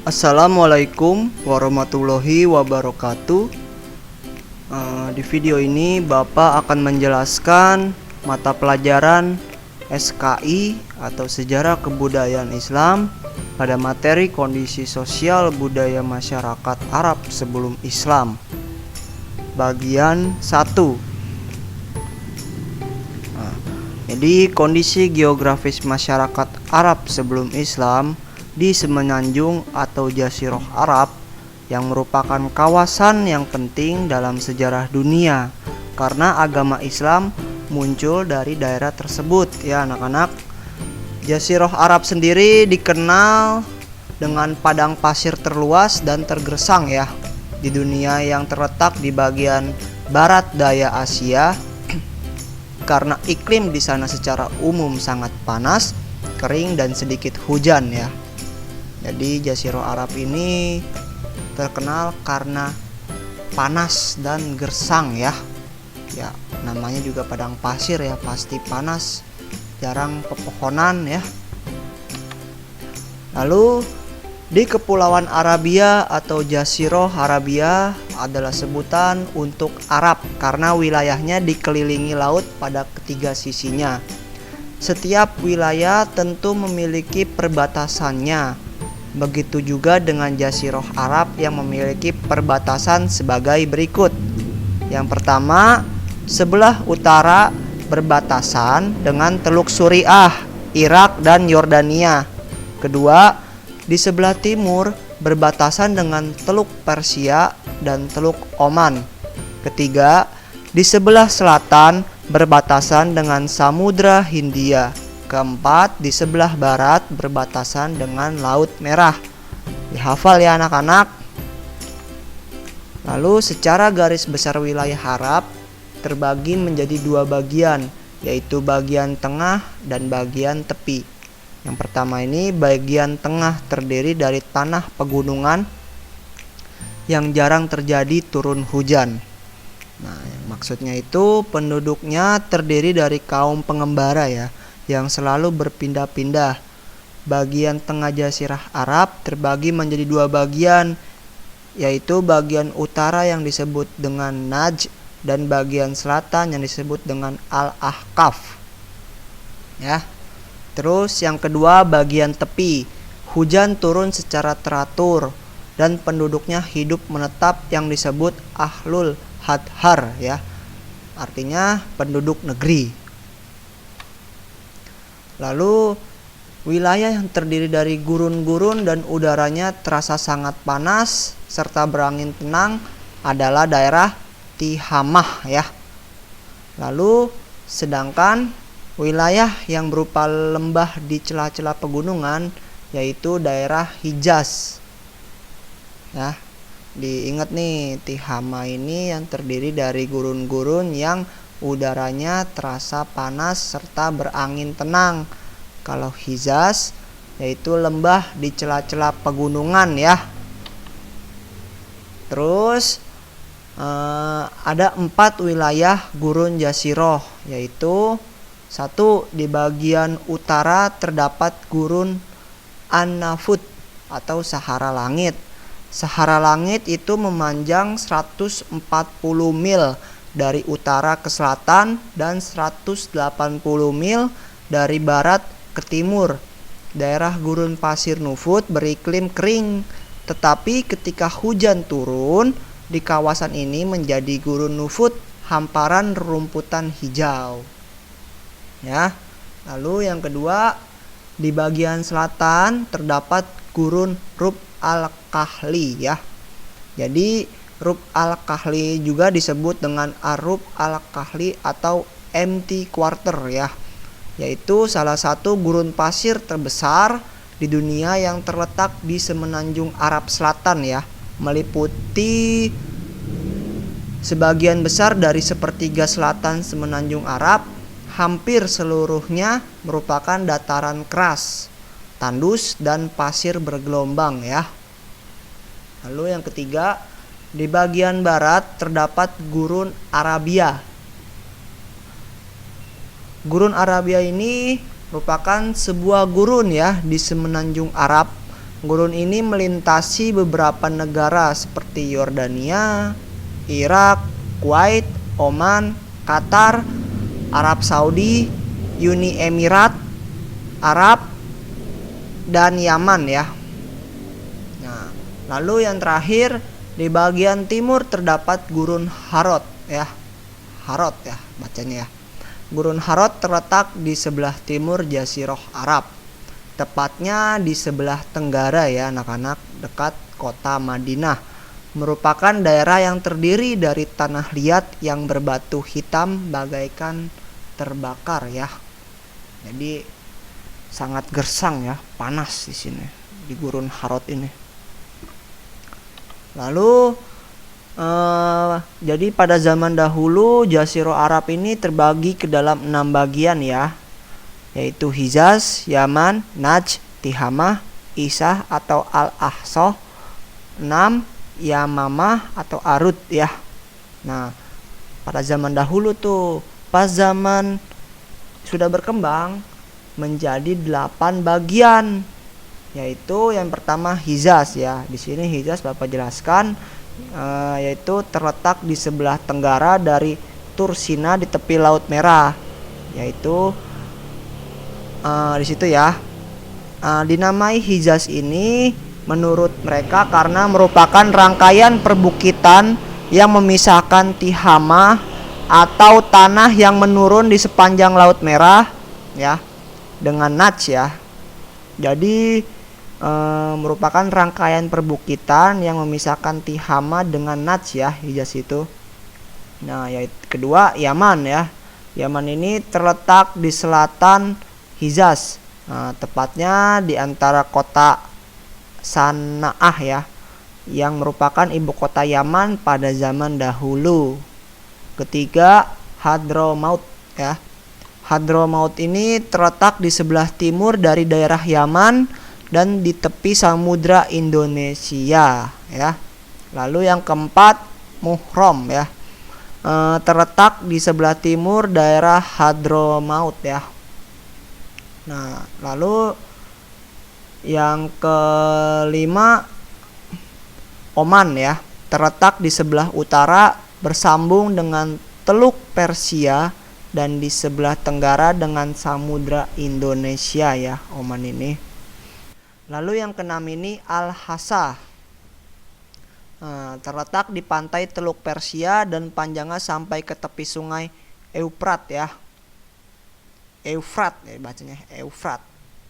Assalamualaikum warahmatullahi wabarakatuh. Di video ini Bapak akan menjelaskan mata pelajaran SKI atau Sejarah Kebudayaan Islam pada materi kondisi sosial budaya masyarakat Arab sebelum Islam. Bagian 1. Jadi kondisi geografis masyarakat Arab sebelum Islam di Semenanjung atau Jazirah Arab yang merupakan kawasan yang penting dalam sejarah dunia karena agama Islam muncul dari daerah tersebut ya anak-anak. Jazirah Arab sendiri dikenal dengan padang pasir terluas dan tergersang ya di dunia yang terletak di bagian barat daya Asia karena iklim di sana secara umum sangat panas, kering dan sedikit hujan ya. Jadi Jazirah Arab ini terkenal karena panas dan gersang ya. Ya, namanya juga padang pasir ya, pasti panas, jarang pepohonan ya. Lalu di Kepulauan Arabia atau Jazirah Arabia adalah sebutan untuk Arab karena wilayahnya dikelilingi laut pada ketiga sisinya. Setiap wilayah tentu memiliki perbatasannya. Begitu juga dengan Jazirah Arab yang memiliki perbatasan sebagai berikut. Yang pertama, sebelah utara berbatasan dengan Teluk Suriah, Irak dan Yordania. Kedua, di sebelah timur berbatasan dengan Teluk Persia dan Teluk Oman. Ketiga, di sebelah selatan berbatasan dengan Samudra Hindia. Keempat, di sebelah barat berbatasan dengan Laut Merah. Dihafal ya anak-anak. Lalu secara garis besar wilayah Arab terbagi menjadi dua bagian, yaitu bagian tengah dan bagian tepi. Yang pertama ini bagian tengah terdiri dari tanah pegunungan yang jarang terjadi turun hujan. Nah, maksudnya itu penduduknya terdiri dari kaum pengembara ya, yang selalu berpindah-pindah. Bagian tengah Jazirah Arab terbagi menjadi dua bagian, yaitu bagian utara yang disebut dengan Najd dan bagian selatan yang disebut dengan Al-Ahqaf. Ya. Terus yang kedua bagian tepi. Hujan turun secara teratur dan penduduknya hidup menetap yang disebut Ahlul Hadhar ya. Artinya penduduk negeri. Lalu wilayah yang terdiri dari gurun-gurun dan udaranya terasa sangat panas serta berangin tenang adalah daerah Tihamah ya. Lalu sedangkan wilayah yang berupa lembah di celah-celah pegunungan yaitu daerah Hijaz. Ya. Diingat nih, Tihamah ini yang terdiri dari gurun-gurun yang udaranya terasa panas serta berangin tenang. Kalau Hijaz yaitu lembah di celah-celah pegunungan ya. Terus ada 4 wilayah gurun Jazirah, yaitu 1. Di bagian utara terdapat gurun An-Nafud atau Sahara Langit. Sahara Langit itu memanjang 140 mil dari utara ke selatan dan 180 mil dari barat ke timur. Daerah gurun pasir Nufud beriklim kering, tetapi ketika hujan turun di kawasan ini menjadi gurun Nufud hamparan rumputan hijau. Ya. Lalu yang kedua, di bagian selatan terdapat gurun Rub al-Kahli ya. Jadi Rub al-Kahli juga disebut dengan Ar-Rub al-Kahli atau empty quarter ya, yaitu salah satu gurun pasir terbesar di dunia yang terletak di Semenanjung Arab Selatan ya, meliputi sebagian besar dari sepertiga selatan Semenanjung Arab. Hampir seluruhnya merupakan dataran keras, tandus dan pasir bergelombang ya. Lalu yang ketiga, di bagian barat terdapat Gurun Arabia. Gurun Arabia ini merupakan sebuah gurun ya di Semenanjung Arab Gurun ini melintasi beberapa negara seperti Yordania, Irak, Kuwait, Oman, Qatar, Arab Saudi, Uni Emirat Arab, dan Yaman ya. Nah, lalu yang terakhir di bagian timur terdapat gurun Harod ya. Harod ya bacanya ya. Gurun Harod terletak di sebelah timur Jazirah Arab. Tepatnya di sebelah tenggara ya anak-anak, dekat kota Madinah. Merupakan daerah yang terdiri dari tanah liat yang berbatu hitam bagaikan terbakar ya. Jadi sangat gersang ya, panas di sini di gurun Harod ini. Lalu jadi pada zaman dahulu Jazirah Arab ini terbagi ke dalam 6 bagian ya, yaitu Hijaz, Yaman, Najd, Tihamah, Isah atau Al-Ahsah, 6 Yamamah atau Arud ya. Nah, pada zaman dahulu tuh, pas zaman sudah berkembang menjadi 8 bagian, yaitu yang pertama Hijaz ya. Di sini Hijaz Bapak jelaskan yaitu terletak di sebelah tenggara dari Tursina di tepi Laut Merah, yaitu di situ ya. Dinamai Hijaz ini menurut mereka karena merupakan rangkaian perbukitan yang memisahkan Tihamah atau tanah yang menurun di sepanjang Laut Merah ya dengan Najd ya. Jadi merupakan rangkaian perbukitan yang memisahkan Tihamah dengan Najd ya, Hijaz itu. Nah, yaitu kedua Yaman ya. Yaman ini terletak di selatan Hijaz. Nah, tepatnya di antara kota Sana'ah ya, yang merupakan ibu kota Yaman pada zaman dahulu. Ketiga Hadramaut ya. Hadramaut ini terletak di sebelah timur dari daerah Yaman dan di tepi samudra Indonesia ya. Lalu yang keempat Muhrom ya, terletak di sebelah timur daerah Hadramaut ya. Nah, lalu yang kelima Oman ya, terletak di sebelah utara bersambung dengan Teluk Persia dan di sebelah tenggara dengan samudra Indonesia ya, Oman ini. Lalu yang keenam ini Al-Hasa, terletak di pantai Teluk Persia dan panjangnya sampai ke tepi sungai Eufrat ya. Eufrat ya bacanya, Eufrat.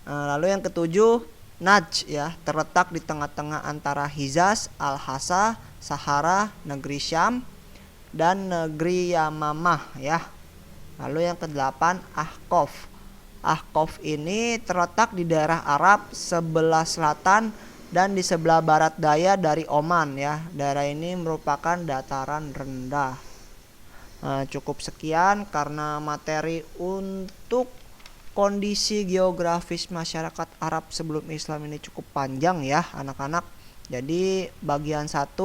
Lalu yang ketujuh Najd ya, terletak di tengah-tengah antara Hijaz, Al-Hasa, Sahara, negeri Syam dan negeri Yamamah ya. Lalu yang kedelapan Ahqaf. Ahqaf ini terletak di daerah Arab sebelah selatan dan di sebelah barat daya dari Oman ya. Daerah ini merupakan dataran rendah. Cukup sekian karena materi untuk kondisi geografis masyarakat Arab sebelum Islam ini cukup panjang ya anak-anak. Jadi bagian 1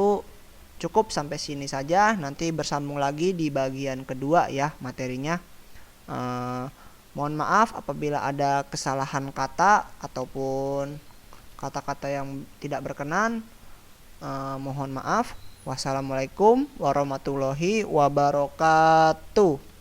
cukup sampai sini saja. Nanti bersambung lagi di bagian kedua ya materinya. Mohon maaf apabila ada kesalahan kata ataupun kata-kata yang tidak berkenan. Mohon maaf. Wassalamualaikum warahmatullahi wabarakatuh.